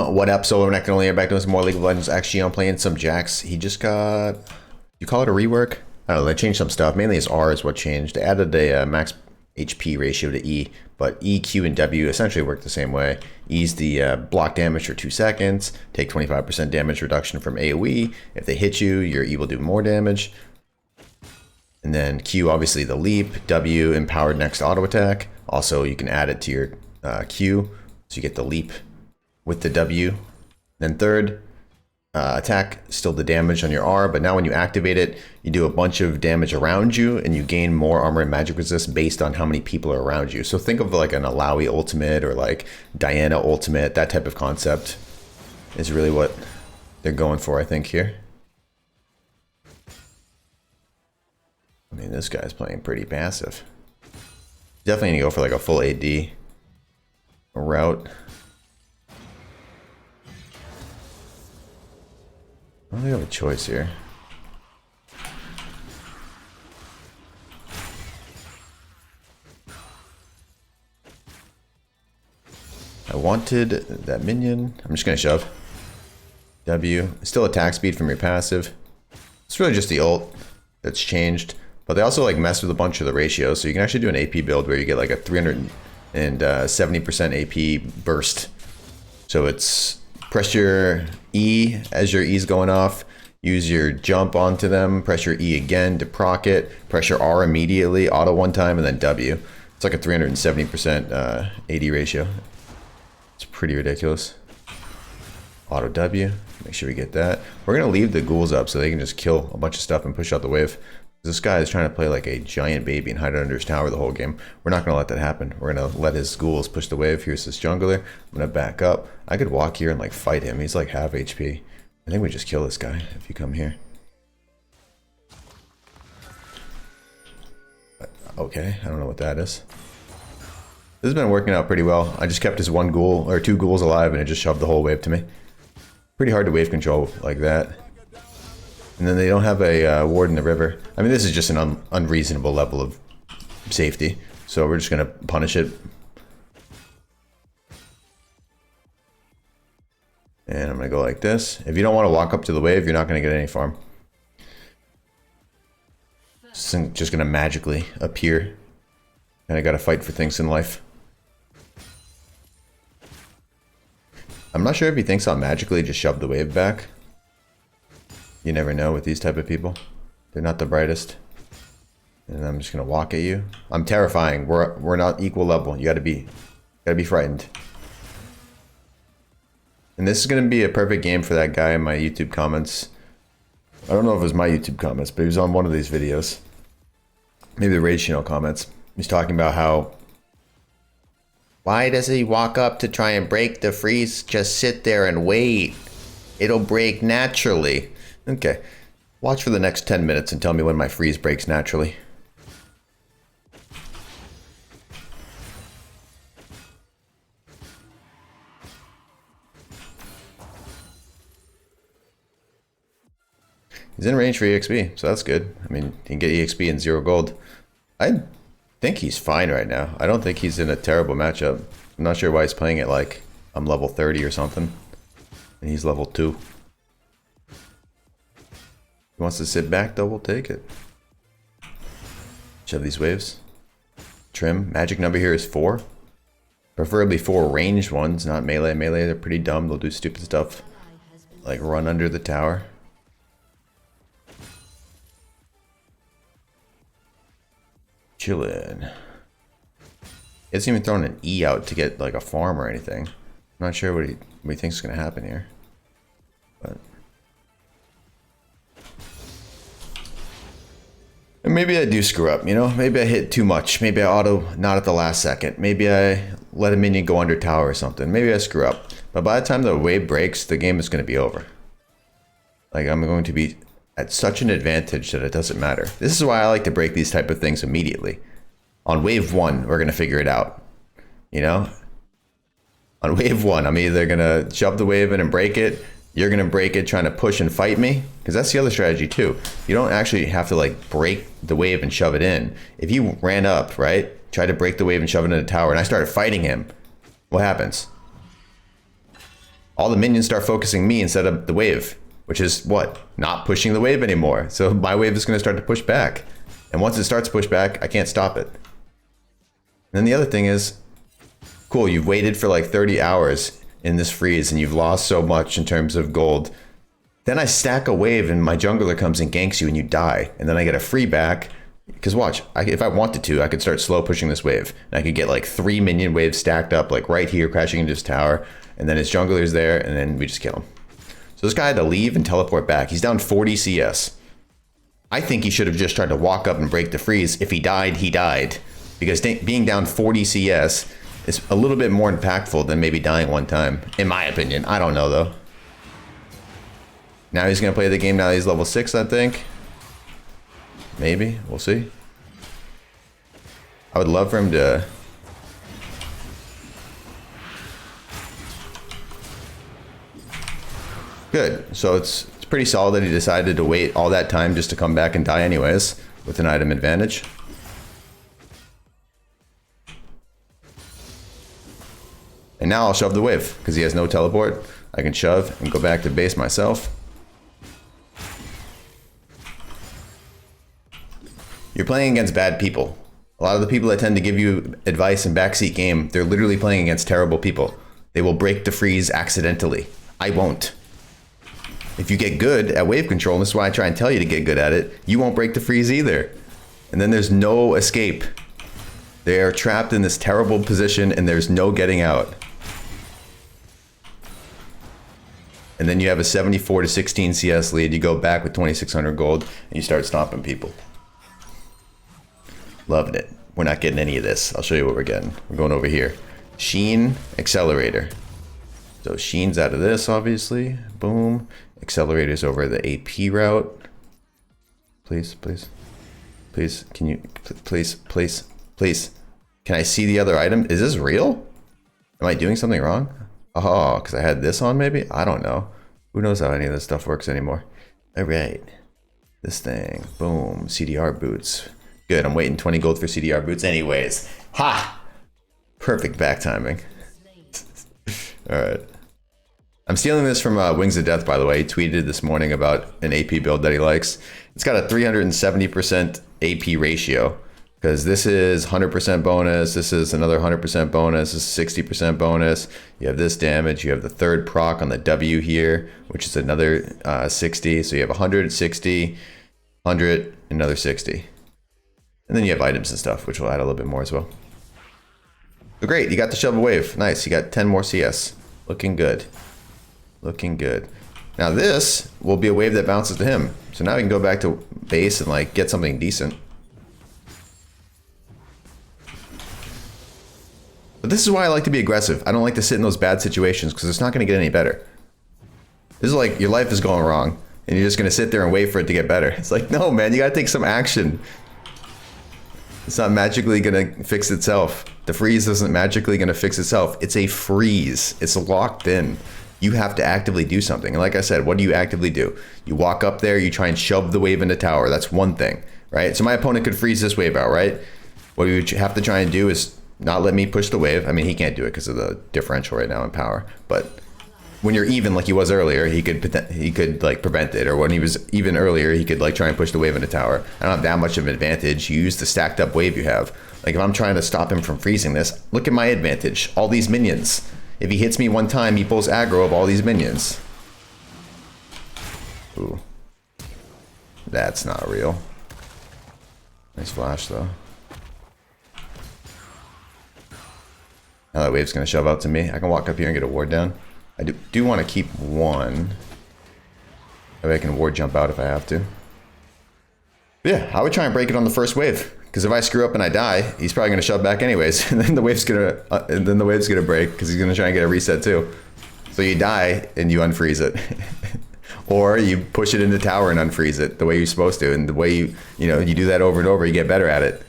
What up, SoloRenektonOnly? I'm back doing some more League of Legends. Actually, I'm playing some Jax. He just got... You call it a rework? I don't know, they changed some stuff. Mainly his R is what changed. They added a max HP ratio to E, but E, Q, and W essentially work the same way. E's the block damage for 2 seconds, take 25% damage reduction from AoE. If they hit you, your E will do more damage. And then Q, obviously the leap. W, empowered next auto attack. Also, you can add it to your Q, so you get the leap with the W. Then third, attack, still the damage on your R, but now when you activate it, you do a bunch of damage around you and you gain more armor and magic resist based on how many people are around you. So think of like an Alawi ultimate or like Diana ultimate, that type of concept is really what they're going for, I think, here. I mean, this guy's playing pretty passive. Definitely need to go for like a full AD route. I don't think I have a choice here. I wanted that minion. I'm just gonna shove. W. Still attack speed from your passive. It's really just the ult that's changed. But they also like mess with a bunch of the ratios. So you can actually do an AP build where you get like a 370% AP burst. So it's press your E as your E's going off, use your jump onto them, press your E again to proc it, press your R immediately, auto one time, and then W. It's like a 370% AD ratio. It's pretty ridiculous. Auto W, make sure we get that. We're gonna leave the ghouls up so they can just kill a bunch of stuff and push out the wave. This guy is trying to play like a giant baby and hide under his tower the whole game. We're not going to let that happen. We're going to let his ghouls push the wave. Here's this jungler. I'm going to back up. I could walk here and like fight him. He's like half HP. I think we just kill this guy if you come here. Okay, I don't know what that is. This has been working out pretty well. I just kept his one ghoul or 2 ghouls alive and it just shoved the whole wave to me. Pretty hard to wave control like that. And then they don't have a ward in the river. I mean, this is just an unreasonable level of safety. So we're just going to punish it. And I'm going to go like this. If you don't want to walk up to the wave, you're not going to get any farm. It's just going to magically appear. And I got to fight for things in life. I'm not sure if he thinks I'll magically just shove the wave back. You never know with these type of people. They're not the brightest. And I'm just gonna walk at you. I'm terrifying. We're not equal level. You gotta be frightened. And this is gonna be a perfect game for that guy in my YouTube comments. I don't know if it was my YouTube comments, but he was on one of these videos. Maybe the Raid Channel comments. He's talking about how, why does he walk up to try and break the freeze? Just sit there and wait. It'll break naturally. Okay, watch for the next 10 minutes and tell me when my freeze breaks naturally. He's in range for EXP, so that's good. I mean, he can get EXP and 0 gold. I think he's fine right now. I don't think he's in a terrible matchup. I'm not sure why he's playing it like I'm level 30 or something, and he's level 2. He wants to sit back, though, we'll take it. Shove these waves. Trim. Magic number here is 4. Preferably 4 ranged ones, not melee. Melee, they're pretty dumb. They'll do stupid stuff like run under the tower. Chillin'. He hasn't even thrown an E out to get like a farm or anything. I'm not sure what he thinks is going to happen here. But and maybe I do screw up, you know? Maybe I hit too much. Maybe I auto not at the last second. Maybe I let a minion go under tower or something. Maybe I screw up. But by the time the wave breaks, the game is going to be over. Like, I'm going to be at such an advantage that it doesn't matter. This is why I like to break these type of things immediately. On wave 1, we're going to figure it out. You know? On wave 1, I'm either going to shove the wave in and break it. You're going to break it trying to push and fight me. Because that's the other strategy too. You don't actually have to like break the wave and shove it in. If you ran up, right? Tried to break the wave and shove it in the tower and I started fighting him. What happens? all the minions start focusing me instead of the wave, which is what? Not pushing the wave anymore. So my wave is going to start to push back. And once it starts to push back, I can't stop it. And then the other thing is, cool, you've waited for like 30 hours in this freeze and you've lost so much in terms of gold. Then I stack a wave and my jungler comes and ganks you and you die. And then I get a free back. Because watch, if I wanted to, I could start slow pushing this wave. And I could get like 3 minion waves stacked up like right here, crashing into his tower. And then his jungler's there and then we just kill him. So this guy had to leave and teleport back. He's down 40 CS. I think he should have just tried to walk up and break the freeze. If he died, he died. Because being down 40 CS is a little bit more impactful than maybe dying one time. In my opinion. I don't know though. Now he's going to play the game now that he's level 6, I think. Maybe. We'll see. I would love for him to... Good. So it's pretty solid that he decided to wait all that time just to come back and die anyways with an item advantage. And now I'll shove the wave because he has no teleport. I can shove and go back to base myself. You're playing against bad people. A lot of the people that tend to give you advice in backseat game, they're literally playing against terrible people. They will break the freeze accidentally. I won't. If you get good at wave control, and this is why I try and tell you to get good at it, you won't break the freeze either. And then there's no escape. They are trapped in this terrible position and there's no getting out. And then you have a 74 to 16 CS lead. You go back with 2,600 gold and you start stomping people. Loving it. We're not getting any of this. I'll show you what we're getting. We're going over here. Sheen, Accelerator. So Sheen's out of this, obviously. Boom. Accelerator's over the AP route. Please, please. Please, can you... Please, please, please. Can I see the other item? Is this real? Am I doing something wrong? Oh, because I had this on maybe? I don't know. Who knows how any of this stuff works anymore. All right. This thing. Boom. CDR boots. Good, I'm waiting 20 gold for CDR boots anyways. Ha! Perfect back timing. Alright. I'm stealing this from Wings of Death, by the way. He tweeted this morning about an AP build that he likes. It's got a 370% AP ratio. Because this is 100% bonus, this is another 100% bonus, this is 60% bonus. You have this damage, you have the third proc on the W here, which is another 60. So you have 100, 60, 100, another 60. And then you have items and stuff, which will add a little bit more as well. So great, you got the shovel wave. Nice, you got 10 more CS. Looking good. Looking good. Now this will be a wave that bounces to him. So now we can go back to base and like get something decent. But this is why I like to be aggressive. I don't like to sit in those bad situations because it's not going to get any better. This is like your life is going wrong and you're just going to sit there and wait for it to get better. It's like, no, man, you got to take some action. It's not magically going to fix itself. The freeze isn't magically going to fix itself. It's a freeze. It's locked in. You have to actively do something. And like I said, what do you actively do? You walk up there, you try and shove the wave into tower. That's one thing, right? So my opponent could freeze this wave out, right? What we would have to try and do is not let me push the wave. I mean, he can't do it because of the differential right now in power. But when you're even like he was earlier, he could like prevent it. Or when he was even earlier, he could like try and push the wave into tower. I don't have that much of an advantage. You use the stacked up wave you have. Like if I'm trying to stop him from freezing this, look at my advantage. All these minions. If he hits me one time, he pulls aggro of all these minions. Ooh. That's not real. Nice flash though. Now that wave's gonna shove out to me. I can walk up here and get a ward down. I do want to keep one. Maybe I can ward jump out if I have to. But yeah, I would try and break it on the first wave. Because if I screw up and I die, he's probably gonna shove back anyways. And then the wave's gonna break because he's gonna try and get a reset too. So you die and you unfreeze it. Or you push it into tower and unfreeze it the way you're supposed to. And the way you do that over and over, you get better at it.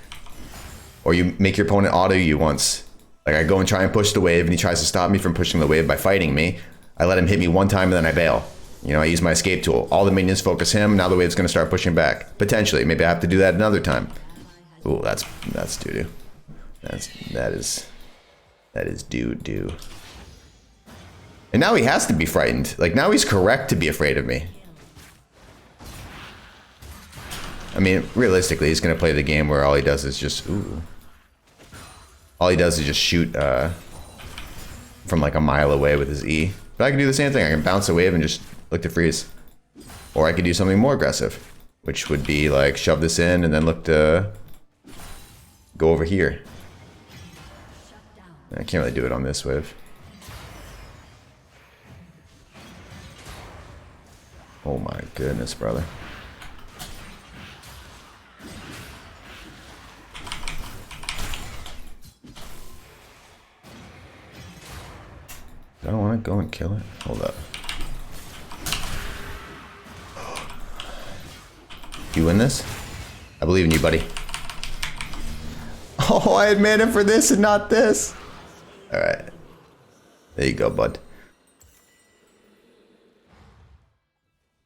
Or you make your opponent auto you once. Like I go and try and push the wave and he tries to stop me from pushing the wave by fighting me. I let him hit me one time and then I bail. I use my escape tool. All the minions focus him. Now the wave's going to start pushing back. Potentially. Maybe I have to do that another time. Ooh, that's doo-doo. That is doo-doo. And now he has to be frightened. Like, now he's correct to be afraid of me. I mean, realistically, he's going to play the game where all he does is just... Ooh. All he does is just shoot from like a mile away with his E. But I can do the same thing. I can bounce a wave and just look to freeze. Or I could do something more aggressive, which would be like shove this in and then look to go over here. I can't really do it on this wave. Oh my goodness, brother. I don't want to go and kill it. Hold up. You win this? I believe in you, buddy. Oh, I had mana for this and not this. Alright. There you go, bud.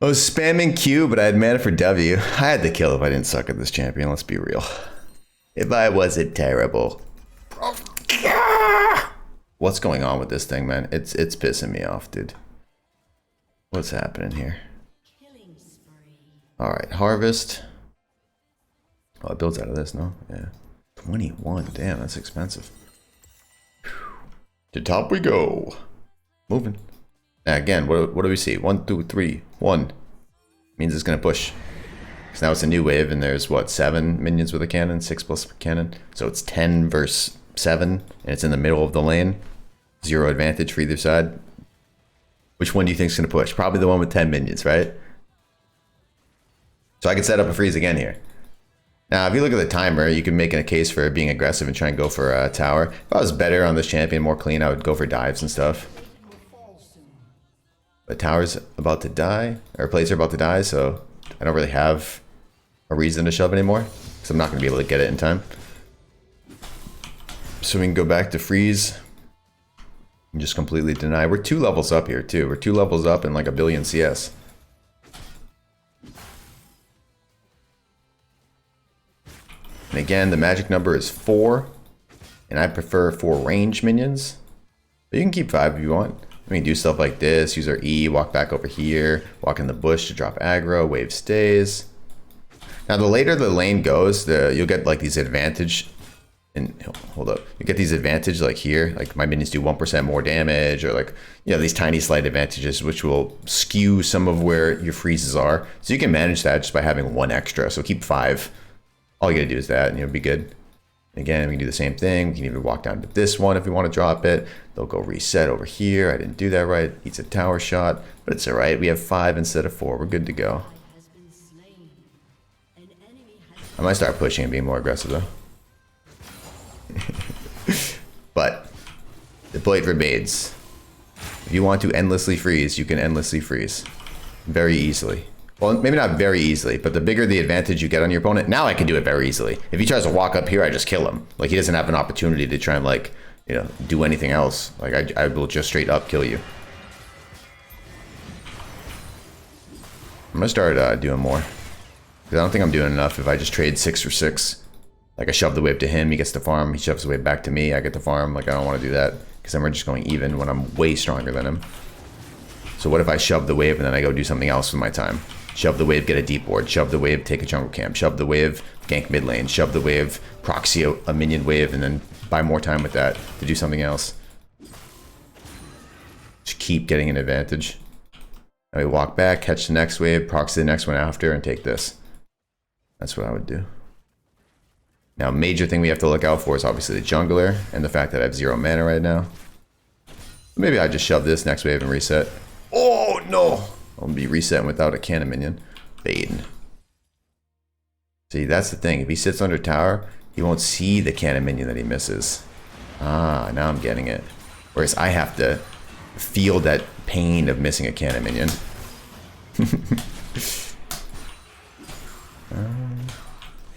I was spamming Q, but I had mana for W. I had to kill if I didn't suck at this champion, let's be real. If I wasn't terrible. What's going on with this thing, man? It's pissing me off, dude. What's happening here? Alright, harvest. Oh, it builds out of this, no? Yeah. 21, damn, that's expensive. To top we go. Moving. Now again, what do we see? 1, 2, 3, 1. Means it's gonna push. Because now it's a new wave and there's what, 7 minions with a cannon? 6 plus cannon. So it's 10 versus 7, and it's in the middle of the lane. 0 advantage for either side. Which one do you think is gonna push? Probably the one with 10 minions, right? So I could set up a freeze again here. Now, if you look at the timer, you can make a case for being aggressive and try and go for a tower. If I was better on this champion, more clean, I would go for dives and stuff. But tower's about to die, or plays are about to die, so I don't really have a reason to shove anymore, because I'm not going to be able to get it in time. So we can go back to freeze and just completely deny. We're 2 levels up here, too. We're 2 levels up in like a billion CS. And again, the magic number is 4, and I prefer 4 range minions. But you can keep 5 if you want. We can do stuff like this, use our E, walk back over here, walk in the bush to drop aggro, wave stays. Now the later the lane goes, you'll get like these advantage, and hold up, you get these advantage like here, like my minions do 1% more damage, or like, you know, these tiny slight advantages which will skew some of where your freezes are. So you can manage that just by having 1 extra, so keep 5. All you gotta do is that and you'll be good. Again, we can do the same thing. We can even walk down to this one if we want to drop it. They'll go reset over here. I didn't do that right. Eats a tower shot, but it's all right. We have 5 instead of 4. We're good to go. I might start pushing and being more aggressive though. But the point remains. If you want to endlessly freeze, you can endlessly freeze. Very easily. Well, maybe not very easily, but the bigger the advantage you get on your opponent, now I can do it very easily. If he tries to walk up here, I just kill him. Like, he doesn't have an opportunity to try and, like, you know, do anything else. Like, I will just straight up kill you. I'm gonna start doing more. Because I don't think I'm doing enough if I just trade 6 for 6. Like, I shove the wave to him, he gets the farm, he shoves the wave back to me, I get the farm. Like, I don't want to do that. Because then we're just going even when I'm way stronger than him. So what if I shove the wave and then I go do something else with my time? Shove the wave, get a deep ward. Shove the wave, take a jungle camp. Shove the wave, gank mid lane. Shove the wave, proxy a minion wave, and then buy more time with that to do something else. Just keep getting an advantage. And we walk back, catch the next wave, proxy the next one after, and take this. That's what I would do. Now, major thing we have to look out for is obviously the jungler, and the fact that I have 0 mana right now. Maybe I just shove this next wave and reset. Oh, no! I'll be resetting without a cannon minion. Bane. See, that's the thing. If he sits under tower, he won't see the cannon minion that he misses. Ah, now I'm getting it. Whereas I have to feel that pain of missing a cannon minion.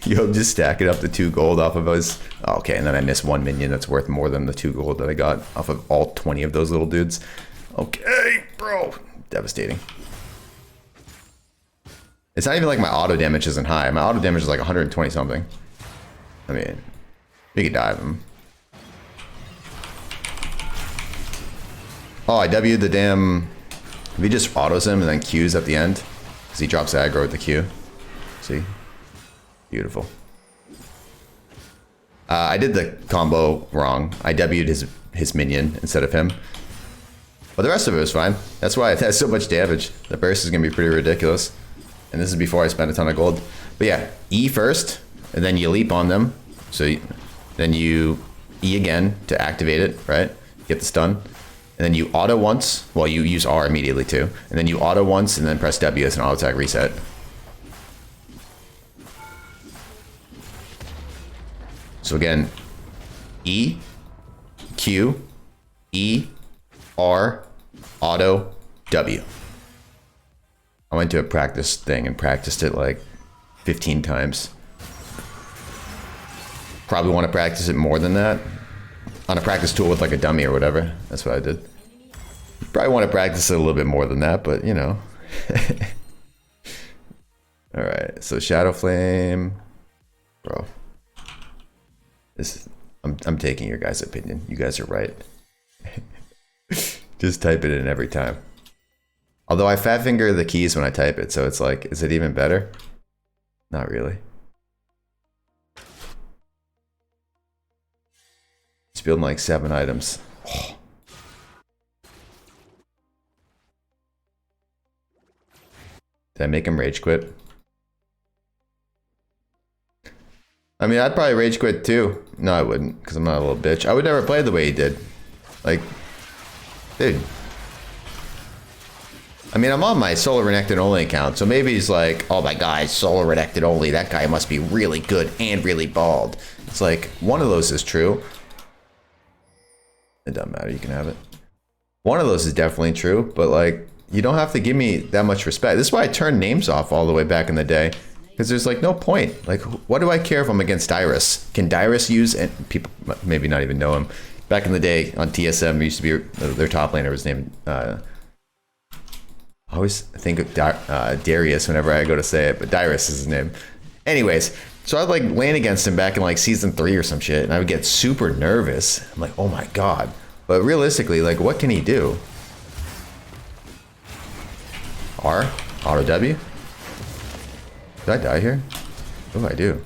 Yo, just stack it up to 2 gold off of us. Oh, okay, and then I miss 1 minion that's worth more than the 2 gold that I got off of all 20 of those little dudes. Okay, bro. Devastating. It's not even like my auto damage isn't high. My auto damage is like 120 something. I mean, we could dive him. Oh, I W'd the damn... If he just autos him and then Qs at the end. Because he drops aggro with the Q. See? Beautiful. I did the combo wrong. I W'd his minion instead of him. But the rest of it was fine. That's why it has so much damage. The burst is going to be pretty ridiculous. And this is before I spent a ton of gold. But yeah, E first, and then you leap on them. So then you E again to activate it, right? Get the stun. And then you auto once. Well, you use R immediately too. And then you auto once and then press W as an auto attack reset. So again, E, Q, E, R, auto, W. I went to a practice thing and practiced it like 15 times. Probably want to practice it more than that. On a practice tool with like a dummy or whatever. That's what I did. Probably want to practice it a little bit more than that, but you know. Alright, so Shadow Flame. Bro. I'm taking your guys' opinion. You guys are right. Just type it in every time. Although I fat finger the keys when I type it, so it's like, is it even better? Not really. Just building like 7 items. Oh. Did I make him rage quit? I mean, I'd probably rage quit too. No, I wouldn't, because I'm not a little bitch. I would never play the way he did. Like, dude. I mean, I'm on my SoloRenektonOnly account, so maybe he's like, oh my god, SoloRenektonOnly, that guy must be really good and really bald. It's like, one of those is true. It doesn't matter, you can have it. One of those is definitely true, but like, you don't have to give me that much respect. This is why I turned names off all the way back in the day. Because there's like no point. Like, what do I care if I'm against Dyrus? Can Dyrus use, and people maybe not even know him. Back in the day on TSM, used to be their top laner was named, I always think of Darius whenever I go to say it, but Dyrus is his name. Anyways, so I'd like lane against him back in like season 3 or some shit, and I would get super nervous. I'm like, oh my god. But realistically, like, what can he do? R? Auto W? Did I die here? Oh, I do.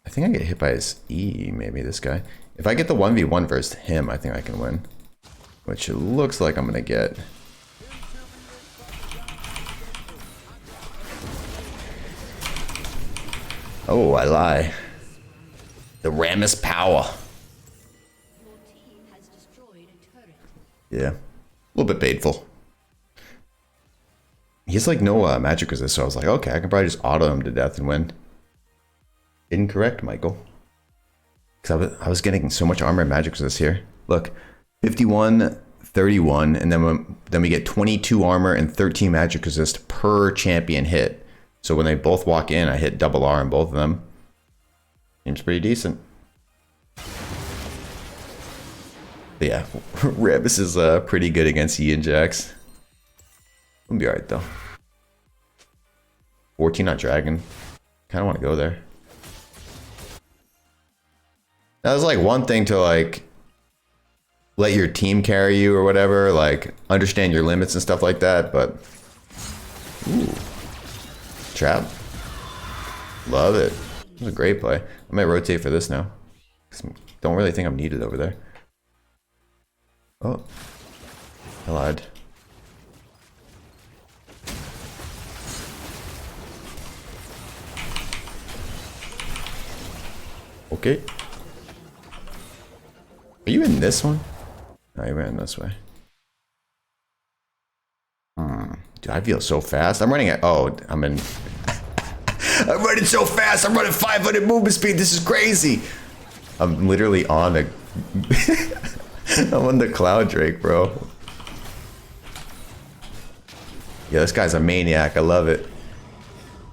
I think I get hit by his E, maybe, this guy. If I get the 1v1 versus him, I think I can win. Which it looks like I'm gonna get. Oh, I lie. The Rammus power. Yeah. A little bit painful. He has like no magic resist, so I was like, okay, I can probably just auto him to death and win. Incorrect, Michael. Because I was getting so much armor and magic resist here. Look, 51, 31, and then we get 22 armor and 13 magic resist per champion hit. So when they both walk in, I hit double R on both of them. Seems pretty decent. But yeah, Rammus is pretty good against E and Jax. I'll be alright though. 14 on Dragon. Kinda wanna go there. That was like one thing to like let your team carry you or whatever, like understand your limits and stuff like that, but ooh. Trap. Love it. It was a great play. I might rotate for this now. Don't really think I'm needed over there. Oh. I lied. Okay. Are you in this one? No, you ran this way. Dude, I feel so fast. I'm running at, oh, I'm in. I'm running so fast. I'm running 500 movement speed. This is crazy. I'm literally on a, I'm on the Cloud Drake, bro. Yeah, this guy's a maniac. I love it.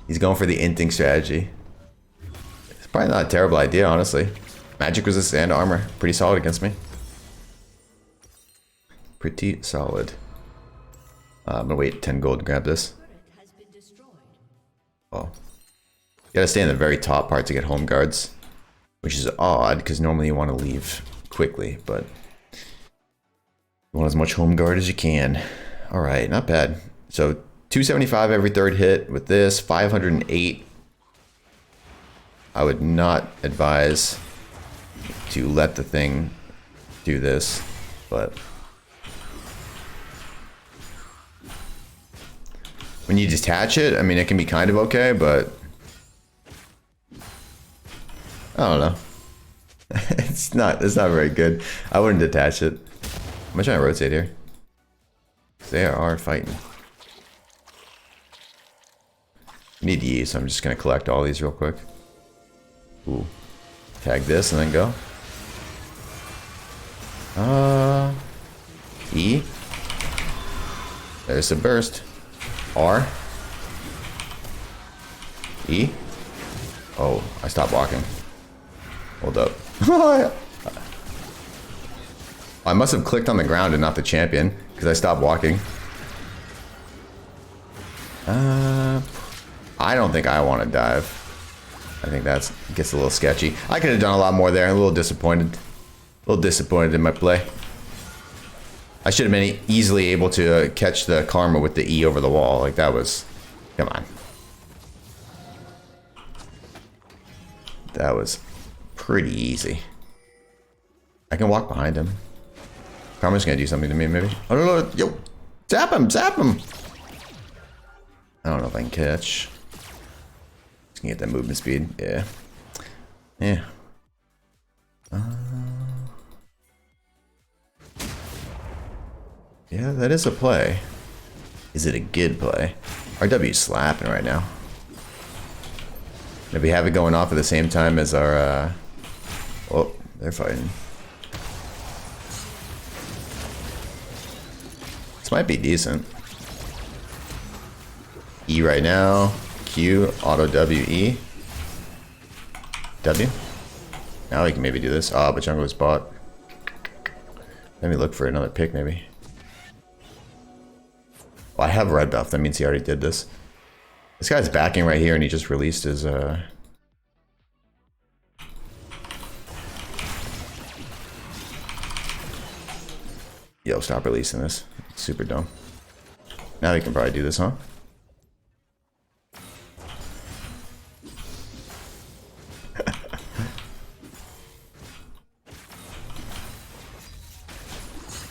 He's going for the inting strategy. It's probably not a terrible idea, honestly. Magic resist and armor. Pretty solid against me. Pretty solid. I'm gonna wait 10 gold to grab this. Oh. You gotta stay in the very top part to get home guards. Which is odd, because normally you want to leave quickly, but want as much home guard as you can. All right, not bad. So 275 every third hit with this, 508. I would not advise to let the thing do this, but when you detach it, I mean, it can be kind of okay, but I don't know. It's not very good. I wouldn't detach it. I'm trying to rotate here. They are fighting. I need E, so I'm just gonna collect all these real quick. Ooh. Tag this and then go. E. There's a burst. R. E. Oh, I stopped walking. Hold up. I must have clicked on the ground and not the champion because I stopped walking. I don't think I want to dive. I think that gets a little sketchy. I could have done a lot more there. A little disappointed. A little disappointed in my play. I should have been easily able to catch the karma with the E over the wall. Like that was... Come on. That was pretty easy. I can walk behind him. Karma's gonna do something to me, maybe. Oh, no, no. Yo! Zap him! Zap him! I don't know if I can catch. Just gonna get that movement speed. Yeah. Yeah. Yeah, that is a play. Is it a good play? RW's slapping right now. If we have it going off at the same time as our, oh, they're fighting. This might be decent. E right now. Q, auto W, E. W. Now we can maybe do this. Ah, but jungle is bought. Let me look for another pick, maybe. Well, I have red buff. That means he already did this. This guy's backing right here, and he just released his, Yo, stop releasing this. It's super dumb. Now we can probably do this, huh?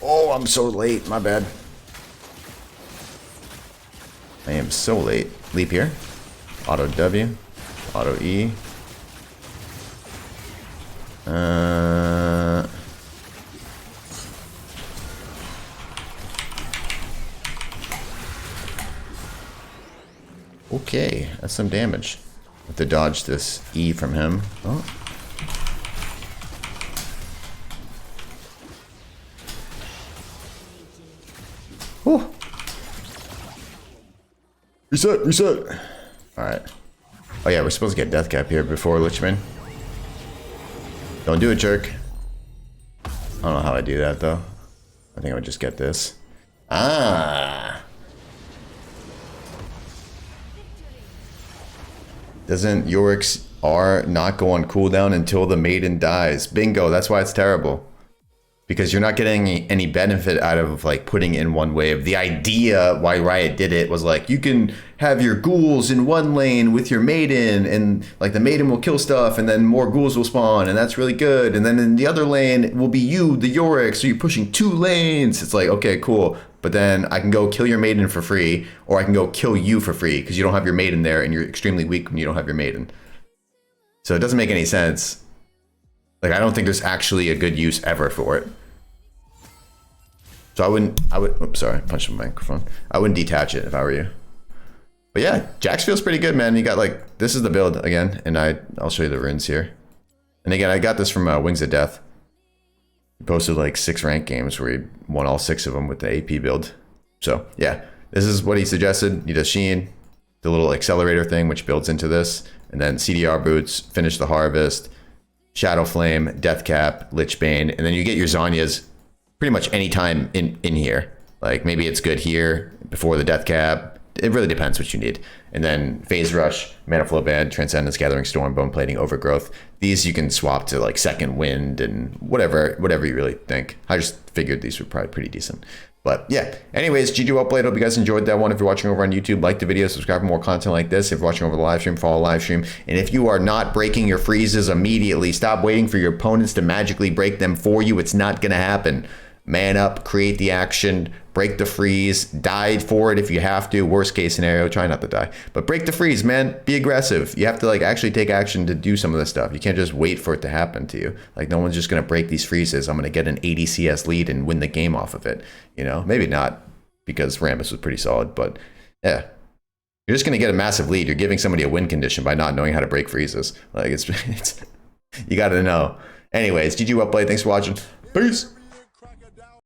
Oh, I'm so late. My bad. I am so late. Leap here. Auto W. Auto E. Okay, that's some damage. Have to dodge this E from him. Oh. Whew. Reset, reset. Alright. Oh yeah, we're supposed to get death cap here before Lichman. Don't do it, jerk. I don't know how I do that though. I think I would just get this. Ah. Doesn't Yorick's R not go on cooldown until the maiden dies? Bingo, that's why it's terrible. Because you're not getting any benefit out of like putting in one wave. The idea why Riot did it was like, you can have your ghouls in one lane with your maiden, and like the maiden will kill stuff, and then more ghouls will spawn, and that's really good. And then in the other lane will be you, the Yorick, so you're pushing 2 lanes. It's like, okay, cool. But then I can go kill your maiden for free, or I can go kill you for free because you don't have your maiden there, and you're extremely weak when you don't have your maiden. So it doesn't make any sense. Like, I don't think there's actually a good use ever for it. So I would, oops, sorry, I punched my microphone. I wouldn't detach it if I were you. But yeah, Jax feels pretty good, man. You got like, this is the build again, and I'll show you the runes here. And again, I got this from Wings of Death. He posted like 6 ranked games where he won all 6 of them with the AP build. So yeah, this is what he suggested. You does Sheen, the little accelerator thing, which builds into this, and then CDR boots, finish the harvest, Shadow Flame, Death Cap, Lich Bane, and then you get your Zhonya's pretty much any time in here. Like maybe it's good here before the Death Cap, it really depends what you need. And then Phase Rush, Mana Flow Band, Transcendence, Gathering Storm, Bone Plating, Overgrowth. These you can swap to like Second Wind and whatever you really think. I just figured these were probably pretty decent. But yeah, anyways, GG well played. Hope you guys enjoyed that one. If you're watching over on YouTube, like the video, subscribe for more content like this. If you're watching over the live stream, follow live stream. And if you are not breaking your freezes immediately, stop waiting for your opponents to magically break them for you. It's not going to happen. Man up, create the action, break the freeze, die for it if you have to. Worst case scenario, try not to die. But break the freeze, man. Be aggressive. You have to like actually take action to do some of this stuff. You can't just wait for it to happen to you. Like no one's just going to break these freezes. I'm going to get an 80 CS lead and win the game off of it. You know, maybe not because Rambus was pretty solid, but yeah. You're just going to get a massive lead. You're giving somebody a win condition by not knowing how to break freezes. Like it's you got to know. Anyways, GG well played. Thanks for watching. Peace.